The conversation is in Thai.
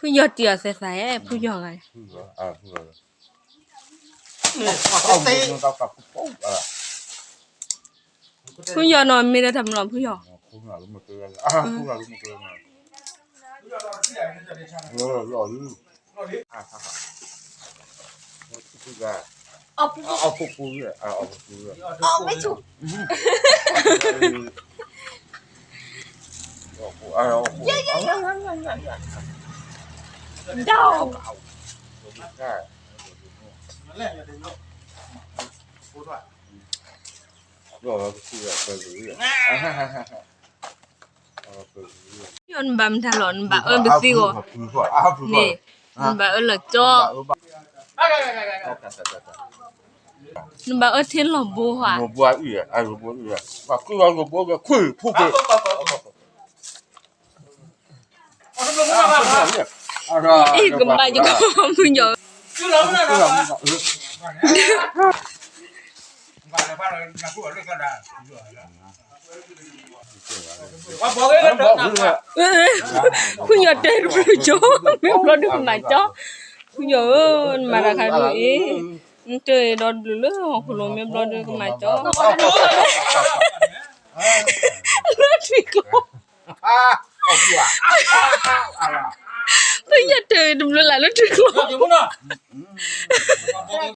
ผู้หยอดเจียวใส่ๆผู้หยอดไง ผู้หยอดนอนไม่ได้ทำนอนผู้หยอดเอาปุ๊บปุ๊บเลยเอาปุ๊บปุ๊บเลยไม่ถูกเดายนบัมทะลอนบะเอิ้นไปซิโกนี่มันบะเอิ้นละจ้อมันบะเอิ้นเทียนหลอบูหว่าอีกบ่อยู่ก็ผู้หยอดผู้หยอดได้รู้จ้อไม่รู้ดูมาจ้อผู้หยอดมาราคาดูtrời đón lứa hoặc là mình đón được mà chó lứa thì có bây giờ trời đừng lại lứa thì có